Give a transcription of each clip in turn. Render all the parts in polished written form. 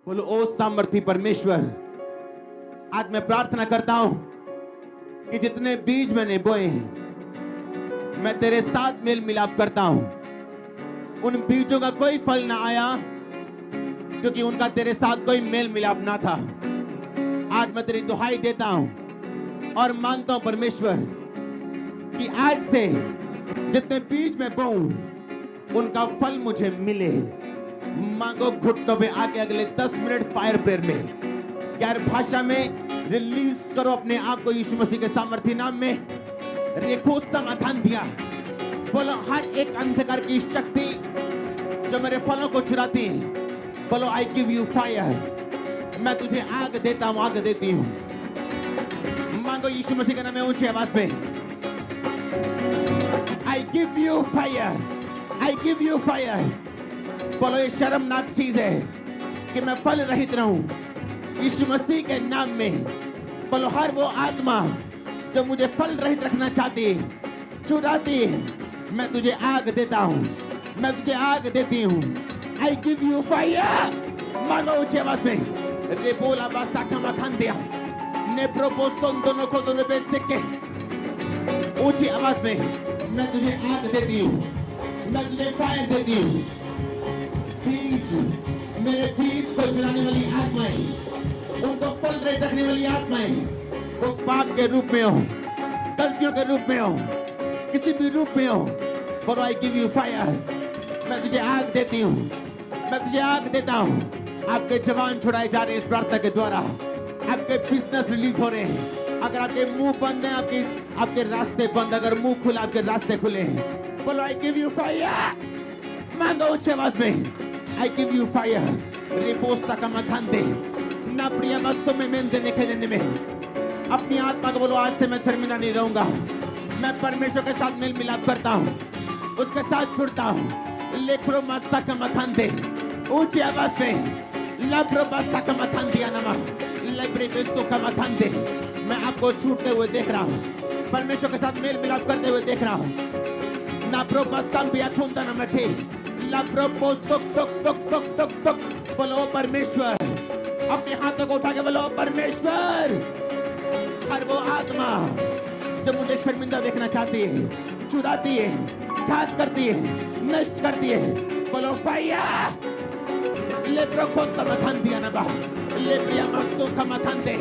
बोलो ओ सामर्थी परमेश्वर, आज मैं प्रार्थना करता हूं कि जितने बीज मैंने बोए हैं मैं तेरे साथ मेल मिलाप करता हूं। उन बीजों का कोई फल ना आया क्योंकि उनका तेरे साथ कोई मेल मिलाप ना था। आज मैं तेरी दुहाई देता हूं और मांगता हूं परमेश्वर कि आज से जितने बीज मैं बोऊं उनका फल मुझे मिले। मांगो घुटनों पे आके अगले 10 मिनट फायर प्रेयर में गैर भाषा में रिलीज करो अपने आप को यीशु मसीह के सामर्थी नाम में। रेखो समाधान दिया। बोलो हर एक अंधकार की शक्ति जो मेरे फलों को चुराती है, बोलो आई गिव यू फायर। मैं तुझे आग देता हूं, आग देती हूं। मांगो यीशु मसीह के नाम में ऊंची आवाज में, I give you fire, I give you fire. बोलो ये शर्मनाक चीज है कि मैं फल रहित रहूं यीशु मसीह के नाम में। बोलो हर वो आत्मा जो मुझे फल रहित रखना चाहती है, चुराती है, मैं तुझे आग देता हूं, मैं तुझे आग देती हूं। I give you fire. मानो ऊंची आवाज में, रे बोला बासा कमा खान दिया ने प्रोपोस्टोन दोनों को दोनों पे सिक्के। ऊंची आवाज में, मैं तुझे आग देती हूं, मैं तुझे फायर देती हूं। बीज, मेरे बीज को चुराने वाली आत्माएं, उनको फल रहित रखने वाली आत्माएं, वो पाप के रूप में हो, गलतियों के रूप में हो, किसी भी रूप में हो, बोलो आई गिव यू फायर। मैं तुझे आग देती हूँ, मैं तुझे आग देता हूँ। आपके जवान छुड़ाए जा रहे हैं इस प्रार्थना के द्वारा। आपके बिजनेस रिलीज हो रहे हैं। अगर आपके मुंह बंद है, आपके रास्ते बंद, अगर मुंह खुला आपके रास्ते खुले हैं। बोलो आई गिव यू फायर। मांगो ऊंची आवाज में, I give you fire. रिपोस्टा का मखान दे ना प्रिय मस्तों में मेंदे निकलने में। अपनी आत्मा को बोलो आज से मैं शर्मिंदा नहीं रहूंगा। मैं परमेश्वर के साथ मेल मिलाप करता हूँ, उसके साथ जुड़ता हूँ। लेखरो मस्ता का मखान दे ऊंची आवाज में, लब्रो मस्ता का मखान दिया नमा लाइब्रेरी बेस्तों का मखान दे। मैं आपको छूटते हुए देख रहा हूँ, परमेश्वर के साथ मेल मिलाप करते हुए देख रहा हूँ। ना प्रो मस्ता बिया ठुंदा ना मखे बोलो परमेश्वर। अपने हाथों को उठा के बोलो परमेश्वर। हर वो आत्मा जो मुझे शर्मिंदा देखना चाहती है, चुराती है, घात करती है, नष्ट करती है, बोलो फायर। लेप्रो को समाधान दिया ना बा, लेप्रिया मस्तों का समाधान दे।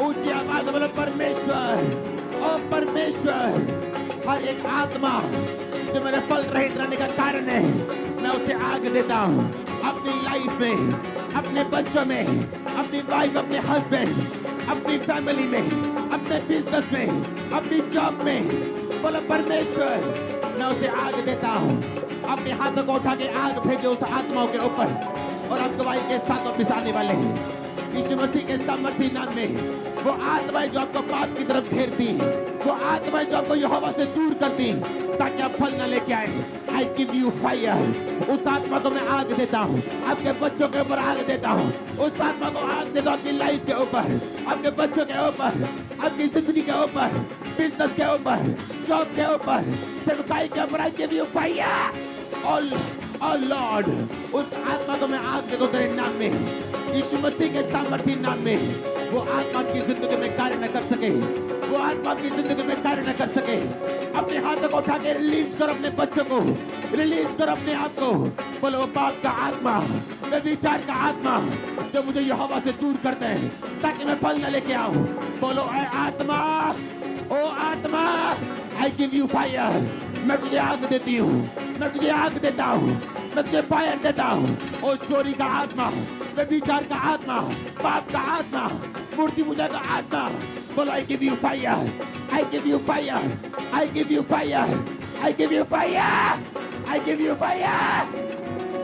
ऊंची आवाज बोलो परमेश्वर। ओ परमेश्वर, हर एक आत्मा जो मेरे फल रहित रहने का कारण है, मैं उसे आग देता हूँ। अपनी लाइफ में, अपने बच्चों में, अपनी वाइफ, अपने हस्बैंड, अपनी फैमिली में, अपने बिजनेस में, अपनी जॉब में, बोलो परमेश्वर मैं उसे आग देता हूँ। अपने हाथों को उठा के आग भेजो उस आत्माओं के ऊपर। और आप गवाही के साथ वापिस आने वाले हैं यीशु मसीह के सामर्थी नाम में। वो आत्माएं जो आपको पाप की तरफ घेरती, वो आत्माएं जो आपको यहोवा से दूर करती ताकि आप फल न लेके आए, आई गिव यू फायर। उस आत्मा को मैं आग देता हूँ, आपके बच्चों के ऊपर आग देता हूँ। उस आत्मा को आग देता हूँ, अपनी लाइफ के ऊपर, आपके बच्चों के ऊपर, आपकी जिंदगी के ऊपर, बिजनेस के ऊपर, जॉब के ऊपर, सेवकाई के ऊपर, आई गिव यू फायर। और लॉर्ड, उस आत्मा को मैं आग देता हूँ तेरे नाम में, यीशु मसीह के सामर्थी नाम में। वो आत्मा की जिंदगी में कार्य न कर सके, वो आत्मा की जिंदगी में कार्य न कर सके। अपने हाथों को उठा के रिलीज करो अपने बच्चों को, रिलीज करो अपने आप को। बोलो वो पाप का आत्मा, व्यभिचार का आत्मा जो मुझे यहोवा से दूर करते हैं ताकि मैं फल न लेके आऊं। बोलो ऐ आत्मा, ओ आत्मा, आई गिव यू फायर। मैं तुझे आग देती हूँ, मैं तुझे आग देता हूँ, मैं तुझे फायर देता हूँ। ओ चोरी का आत्मा, व्यभिचार का आत्मा, पाप का आत्मा, मूर्ति पूजा का आत्मा, बोलो I give you fire, I give you fire, I give you fire, I give you fire, I give you fire.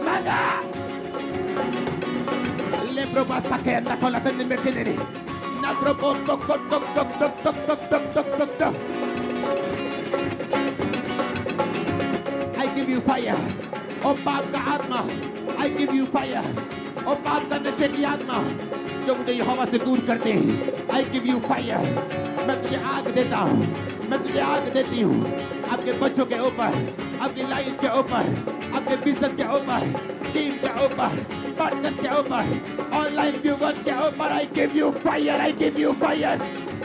मांगा ले प्रोपास्ता के अंदर खोला करने में खेलने ना प्रोपोस टक टक टक टक टक टक टक टक टक टक। I give you fire. ओ पाप का आत्मा, I give you fire. ओ पाप का नशे की आत्मा जो मुझे यहोवा से दूर करते हैं, I give you fire. मैं तुझे आग देता हूँ, मैं तुझे आग देती हूँ। आपके बच्चों के ऊपर, आपकी लाइफ के ऊपर, आपके बिजनेस के ऊपर, टीम के ऊपर, पॉडकास्ट के ऊपर, ऑनलाइन व्यूअर्स के ऊपर, I give you fire, I give you fire.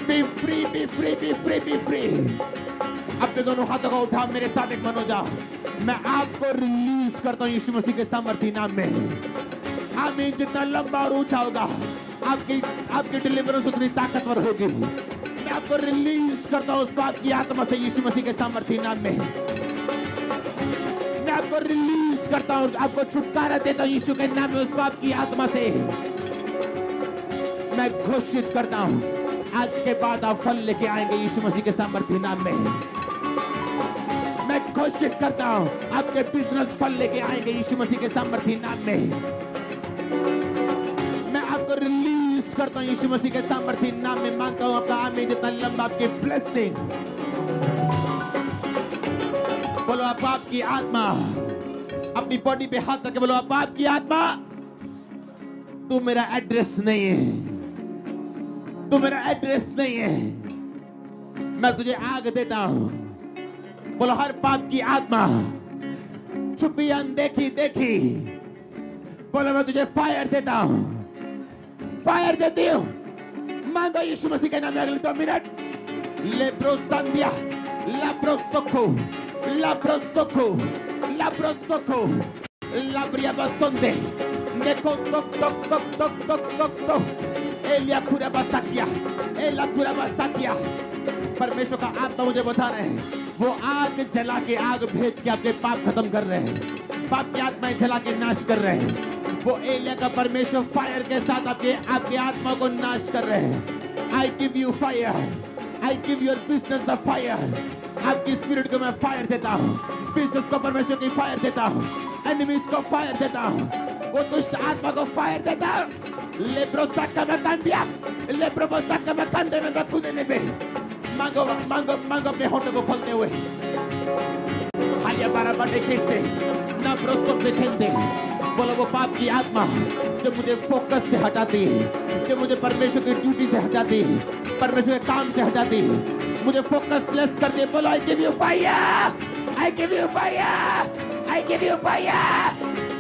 Be free, be free, be free, be free. अपने दोनों हाथों को उठा, मेरे साथ एक मनो जाओ। मैं आपको रिलीज करता हूँ यीशु मसीह के सामर्थी नाम में। आमीन। जितना लंबा और ऊंचा होगा, आपकी डिलीवरेंस उतनी ताकतवर होगी। मैं आपको रिलीज करता हूँ उस पाप की आत्मा से यीशु मसीह के सामर्थी नाम में। मैं आपको रिलीज करता हूँ, आपको छुटकारा देता हूँ यीशु के नाम में उस पाप की आत्मा से। मैं घोषित करता हूँ, आज के बाद आप फल लेके आएंगे यीशु मसीह के सामर्थी नाम में। मैं घोषित करता हूँ, आपके बिजनेस फल लेके आएंगे यीशु मसीह के सामर्थी नाम में। मैं आपको रिलीज करता हूँ यीशु मसीह के सामर्थी नाम में। मांगता हूँ आपका आमीन। जितना लंबा आपकी ब्लेसिंग, बोलो आप आपकी आत्मा, अपनी बॉडी पे हाथ रखे बोलो आप आपकी आत्मा, तू मेरा एड्रेस नहीं है, तू मेरा एड्रेस नहीं है। मैं तुझे आग देता हूं। बोलो हर पाप की आत्मा, छुपी अनदेखी देखी, बोलो मैं तुझे फायर देता हूं, फायर देती हूं। मांगो यीशु मसीह के नाम में अगले 2 मिनट। लेब्रोसांदिया, लाब्रोसोको, लाब्रोसोको, लाब्रोसोको, लाब्रिया बसोंदे, नेको टोक टोक टोक टोक टोक टोक टोक, एलिया खुरा बसाकिया, एला खुरा बसाकिया। परमेश्वर का आत्मा मुझे बता रहे हैं, वो आग जला के, आग भेज के आपके पाप खत्म कर रहे हैं। पाप की आत्माएं जला के नाश कर रहे हैं। वो एलिया का परमेश्वर फायर के साथ आपके आत्मा को नाश कर रहे हैं। I give you fire, I give your business a fire. आपकी स्पिरिट को मैं फायर देता हूँ, बिजनेस को परमेश्वर की फायर देता हूँ, एनिमीज को फायर देता हूँ, वो दुष्ट आत्मा को फायर देता हूँ। लेब्रोसाका में कांदिया, लेब्रोसाका में कांदे में बकूदे ने बे। मांगो मांगो मांगो अपने होठों को खोलते हुए। हालिया बारा बड़े खेलते, ना ब्रोस्टों से खेलते। बोलो वो पाप की आत्मा जो मुझे फोकस से हटाती, जो मुझे परमेश्वर की ड्यूटी से हटाती, परमेश्वर के काम से हटाती, मुझे फोकस लेस करती। बोलो I give you fire, I give you fire, I give you fire.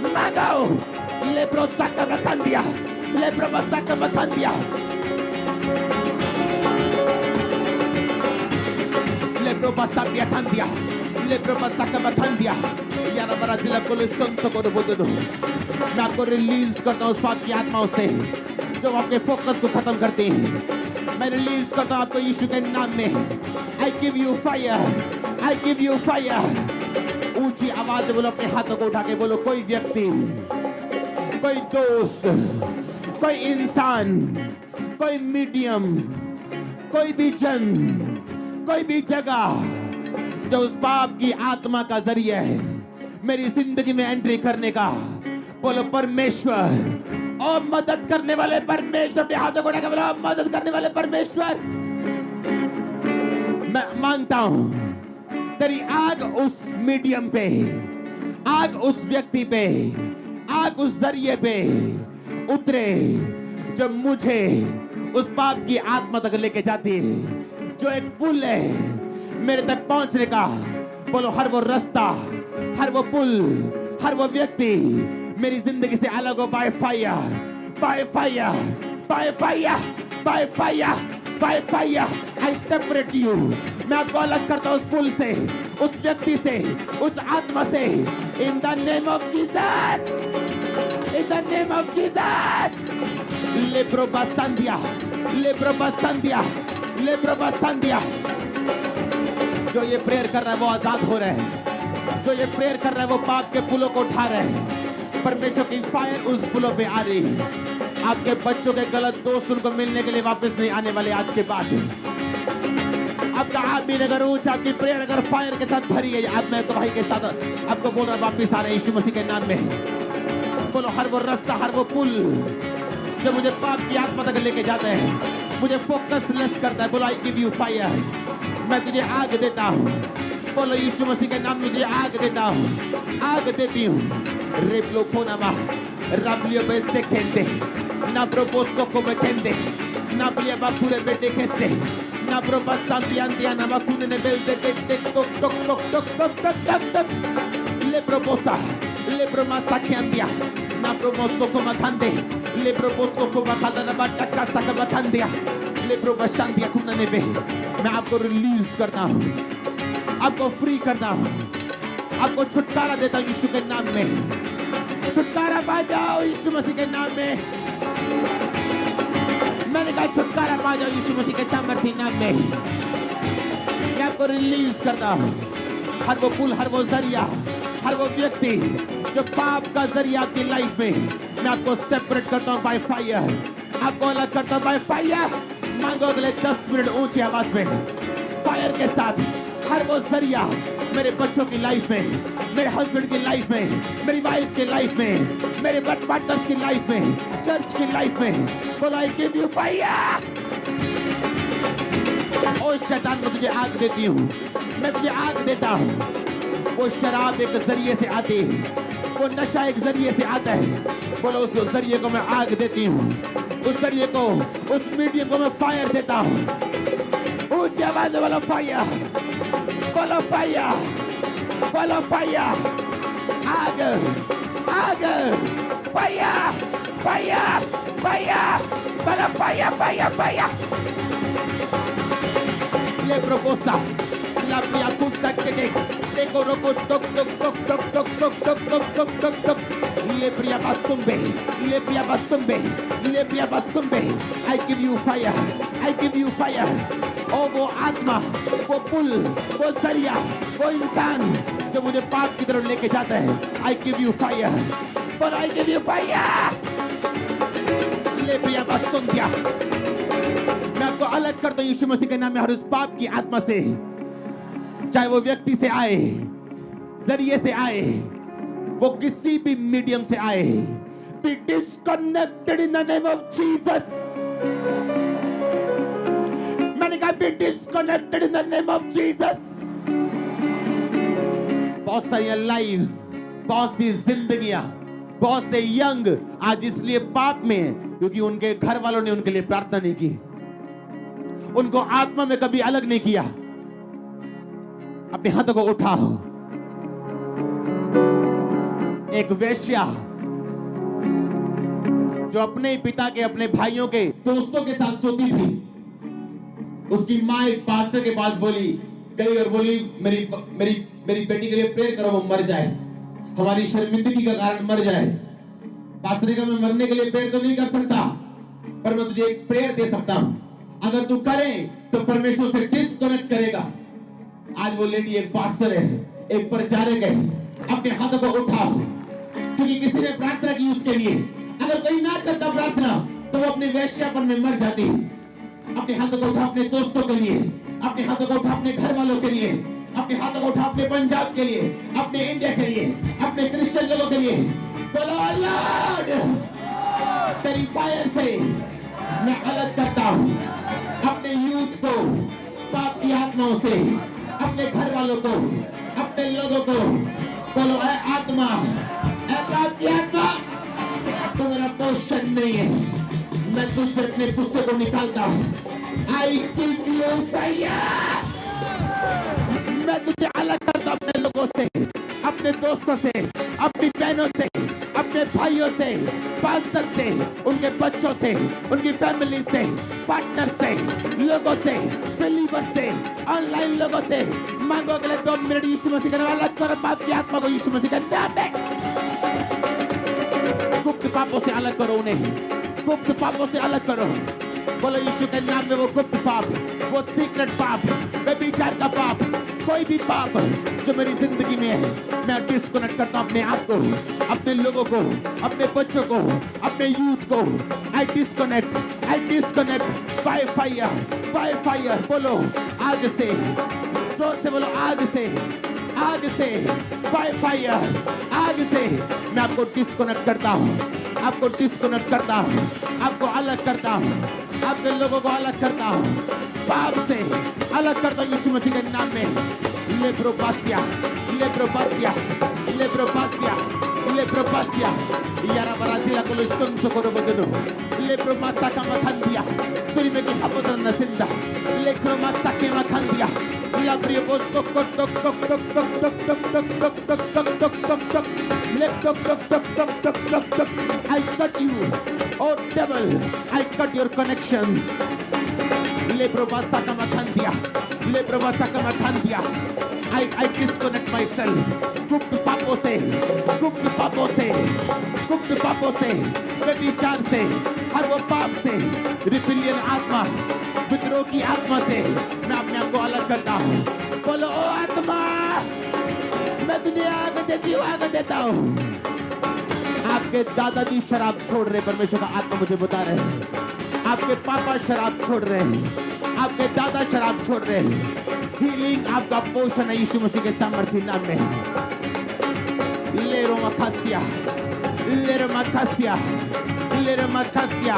मांगो लेब्रोसाका में कांदिया, लेब्रोसाका में कांदिया, लेब्रोसाका में कांदिया, लेब्रोसाका में कांदिया। यार हमारा जिला पुलिस संतो को बोल दो। मैं आपको रिलीज करता हूँ उस पाप की आत्माओं से जो आपके फोकस को खत्म करते हैं। मैं रिलीज करता हूँ आपको यीशु के नाम में। I give you fire, I give you fire. ऊंची आवाज में बोलो, अपने हाथों को उठा के बोलो, कोई व्यक्ति, कोई दोस्त, कोई इंसान, कोई मीडियम, कोई भी जन, कोई भी जगह जो उस पाप की आत्मा का जरिया है मेरी जिंदगी में एंट्री करने का, बोलो परमेश्वर और मदद करने वाले परमेश्वर। अपने हाथों को उठा के बोलो, मदद करने वाले परमेश्वर। मैं मांगता हूं तेरी आग उस मीडियम पे, आग उस व्यक्ति पे, आग उस जरिए पे उतरे जो मुझे उस पाप की आत्मा तक लेके जाती है, जो एक पुल है मेरे तक पहुंचने का। बोलो हर वो रास्ता, हर वो पुल, हर वो व्यक्ति मेरी जिंदगी से अलग हो। Bye fire, by fire, by fire, by fire, by fire. I separate you. मैं आपको अलग करता हूँ उस पुल से, उस व्यक्ति से, उस आत्मा से। In the name of Jesus, in the name of Jesus. लेब्रोबासांदिया, लेब्रोबासांदिया, लेब्रोबासांदिया। जो ये प्रेयर कर रहा है वो आजाद हो रहे हैं। जो ये प्रेयर कर रहा है वो पाप के पुलों को उठा रहे हैं। परमेश्वर की फायर उस पुलों पे आ रही है। आपके बच्चों के गलत दोस्त उनको मिलने के लिए वापस नहीं आने वाले आज के बाद। आपका आमीन अगर ऊंचा, आपकी प्रेयर अगर फायर के साथ भरी गई, आप मैं गवाही के साथ आपको बोल रहा वापस आ रहे हैं यीशु मसीह के नाम में। बोलो हर वो रास्ता, हर वो पुल जो मुझे पाप की आत्मा तक लेके जाते हैं, मुझे फोकस लेस करता है। बोलो आई गिव यू फायर। मैं तुझे आग देता हूँ। बोलो यीशु मसीह के नाम में तुझे आग देता हूँ, आग देती हूँ। रेप्लो फोनामा राबलियो बेस्ते खेलते ना प्रोपोस्को को बेखेंदे ना प्रिया बापुरे बेटे खेलते ना प्रोपास सांतियांतिया ना बाकुने ने बेलते टेक टेक टोक टोक टोक टोक टोक टोक टोक टोक। ले प्रोपोसा, Lebro masakiandia. Na promosto ko matande. Lebro posto ko matanda na bataka saka matandia. Lebro bashandia kuna nebe. मैं आपको रिलीज करता हूँ, आपको फ्री करता हूँ, आपको छुटकारा देता हूँ यीशु के नाम में। छुटकारा पा जाओ यीशु मसीह के नाम में। मैंने कहा छुटकारा पा जाओ यीशु मसीह के सामर्थ्य नाम में। मैं आपको रिलीज करता हूँ। हर वो पुल, हर वो जरिया, हर वो व्यक्ति जो पाप का जरिया आपकी लाइफ में, मैं आपको सेपरेट करता हूँ बाय फायर। आपको अलग करता हूँ बाय फायर। मांगो अगले 10 मिनट ऊंची आवाज में फायर के साथ। हर वो जरिया मेरे बच्चों की लाइफ में, मेरे हस्बैंड की लाइफ में, मेरी वाइफ की लाइफ में, मेरे पार्टनर्स की लाइफ में, चर्च की लाइफ में, बोलो आई गिव यू फायर। ओ शैतान, मैं तुझे आग देती हूँ, मैं तुझे आग देता हूँ। वो शराब एक जरिए से आती है, वो नशा एक जरिए से आता है। बोलो उस जरिए को मैं आग देती हूँ, उस जरिए को, उस मीडियम को मैं फायर देता हूँ। ऊंची आवाज वाला फायर, बोलो फायर, बोलो फायर। आग, आग, फायर, फायर, फायर, बोलो फायर, फायर, फायर। ले proposta, la pria custa che te coroco toc toc toc toc toc toc toc toc toc toc toc. Le pria bastumbe, le pria bastumbe, le pria bastumbe. I give you fire, I give you fire. ओ वो आत्मा, वो पुल, वो जरिया, वो इंसान जो मुझे पाप की तरफ लेके जाता है, I give you fire, but I give you fire. ले प्रिया बस्तुंदिया, मैं आपको अलग करता हूँ यीशु मसीह के नाम में हर उस पाप की आत्मा से, चाहे वो व्यक्ति से आए, जरिए से आए, वो किसी भी मीडियम से आए. Be disconnected in the name of Jesus. मैंने कहा be disconnected in the name of Jesus. बहुत सारी लाइव्स, बहुत सी जिंदगियां, बहुत से यंग आज इसलिए पाप में हैं क्योंकि उनके घर वालों ने उनके लिए प्रार्थना नहीं की, उनको आत्मा में कभी अलग नहीं किया. अपने हाथों को उठाओ. एक वेश्या जो अपने पिता के, अपने भाइयों के, दोस्तों के साथ सोती थी, उसकी माँ एक पास्टर के पास गई और बोली मेरी बेटी के लिए प्रेयर करो, वो मर जाए, हमारी शर्मिंदगी का कारण मर जाए. पास्टर ने कहा मैं मरने के लिए प्रेयर तो नहीं कर सकता, पर मैं तुझे एक प्रेयर दे सकता हूं, अगर तू करे तो परमेश्वर से डिस्कनेक्ट करेगा. आज वो लेडी एक पास्टर है, एक प्रचारक है. अपने हाथों को उठाओ क्योंकि किसी ने प्रार्थना की उसके लिए. अगर कोई ना करता प्रार्थना तो वो अपने वेश्यापन में मर जाती. अपने हाथों को उठा अपने दोस्तों के लिए, अपने हाथों को उठा अपने घर वालों के लिए, अपने हाथों को उठा अपने पंजाब के लिए, अपने इंडिया के लिए, अपने क्रिश्चियन लोगों के लिए. बोलो लॉर्ड, तेरी फायर से मैं अलग करता हूं अपने यूथ को पाप की आत्माओं से, अपने घर वालों को, अपने लोगों को. बोलो ऐ आत्मा, ऐ पाप की आत्मा, तो मेरा पोषण नहीं है, मैं तुझसे अपने गुस्से को निकालता हूं. I give you fire. मैं तुझे अलग करता हूं अपने लोगों से, अपने दोस्तों से, अपनी बहनों से, अपने भाइयों से, पास्टर से, उनके बच्चों से, उनकी फैमिली से, पार्टनर से, लोगों से, बिलीवर से, ऑनलाइन लोगों से. मांगो अगले 2 मिनट यीशु मसीह का नाम अलग करो पाप की आत्मा को यीशु मसीह का नाम में. गुप्त पापों से अलग करो उन्हें, गुप्त पापों से अलग करो. बोलो यीशु के नाम में वो गुप्त पाप, वो सीक्रेट पाप, व्यभिचार का पाप, कोई भी पाप जो मेरी जिंदगी में है, मैं डिस्कनेक्ट करता हूं अपने आप को, अपने लोगों को, अपने बच्चों को, अपने यूथ को. I disconnect by fire, by fire. बोलो आग से, जोर से बोलो आग से, आग से, बाय फायर, आग से. मैं आपको डिस्कनेक्ट करता हूं, आपको डिस्कनेक्ट करता हूं, आपको अलग करता हूं, आपके लोगों को अलग करता हूं, पाप से अलग करता हूं यीशु मसीह के नाम में. लेब्रोबासिया, लेब्रोबासिया, लेब्रोबासिया, लेब्रोबासिया. यारा बराजिला को स्टोन करो बदनो. लेब्रोमासा का मथंदिया, तुरी में की हापोतन नसिंदा. लेब्रोमासा के मथंदिया. La brio toc toc toc toc toc toc toc toc toc toc toc toc toc toc toc. Let tuk tuk tuk tuk tuk tuk tuk. I cut you. Oh devil, I cut your connections. Le probasa kamatandia. Le probasa kamatandia. I disconnect myself. गुप्त पापों से, गुप्त पापों से, गुप्त पापों से, व्यभिचार से, हर वो पाप से, रिबिलियन आत्मा, विद्रोह की आत्मा से मैं अपने आप को अलग करता हूँ। बोलो ओ आत्मा, मैं तुझे आग देती हूँ, आग देता हूँ। आपके दादाजी शराब छोड़ रहे, परमेश्वर का आत्मा मुझे बता रहे हैं। आपके पापा शराब छोड़ रहे हैं, आपके दादा शराब छोड़ रहे हैं। हीलिंग आपका पोषण है यीशु मसीह के सामर्थ्य नाम में। Lero Macasia, Lero Macasia, Lero Macasia,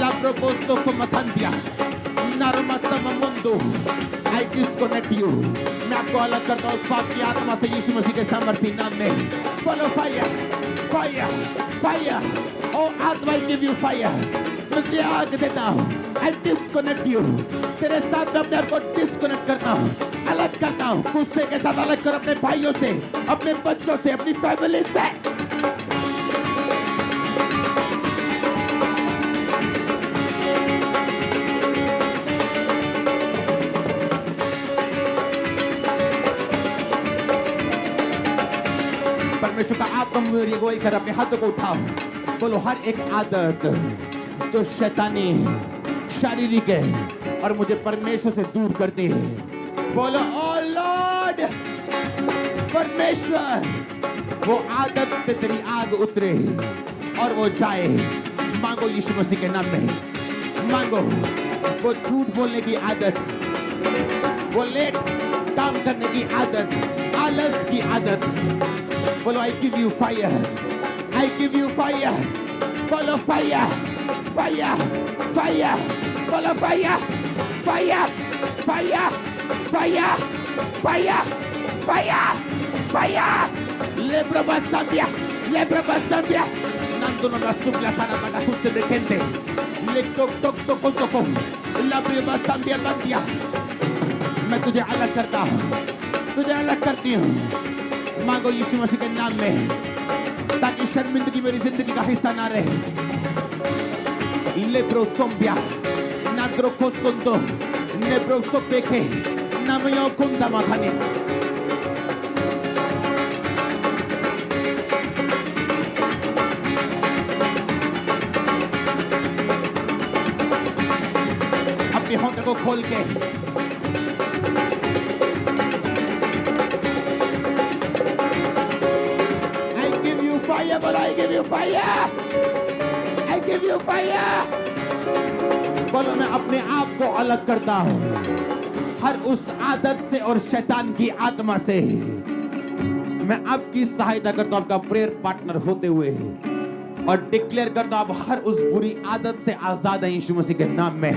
La Proposto Comatandia, Naramastama Mundo. I disconnect you. मैं आपको अलग करता हूँ उस पाप की आत्मा से यीशु मसीह के सामर्थ्य नाम में। Follow fire, fire, fire. Oh आत्मा, I give you fire. मैं तुझे आग देता हूँ। I disconnect you. तेरे साथ मैं अपने आप को डिस्कनेक्ट करता हूँ, अलग करता हूँ। गुस्से के साथ अलग कर, अपने भाइयों से, अपने बच्चों से, अपनी फैमिली से। परमेश्वर का आत्मा मेरी अगुवाई कर, अपने हाथों को उठाओ। बोलो हर एक आदत जो शैतानी शारीरिक है और मुझे परमेश्वर से दूर करती है, बोलो ओ लॉर्ड परमेश्वर, वो आदत पे तेरी आग उतरे और वो जाए। मांगो यीशु मसीह के नाम में, मांगो। वो झूठ बोलने की आदत, वो लेट काम करने की आदत, आलस की आदत, बोलो I give you fire, I give you fire. बोलो फायर, फायर, फायर, बोलो fire, fire, fire, fire, fire, fire, fire. Le probasambia, le probasambia. Nando non la supla sana para tutte le gente. Le toc toc toc toc toc. La probasambia bandia. मैं तुझे अलग करता हूँ, तुझे अलग करती हूँ। मांगो यीशु मसीह के नाम में, ताकि शर्मिंदगी मेरी जिंदगी का हिस्सा ना रहे। Le prosombia, nadro costondo, ne prosopeke, namayo kunda makane. अपने होंठ को खोल के I give you fire, but I give you fire. I give you fire. बोलो मैं अपने आप को अलग करता हूँ हर उस आदत से और शैतान की आत्मा से। मैं आपकी सहायता करता हूँ आपका प्रेयर पार्टनर होते हुए और डिक्लेयर करता हूँ आप हर उस बुरी आदत से आजाद हैं यीशु मसीह के नाम में।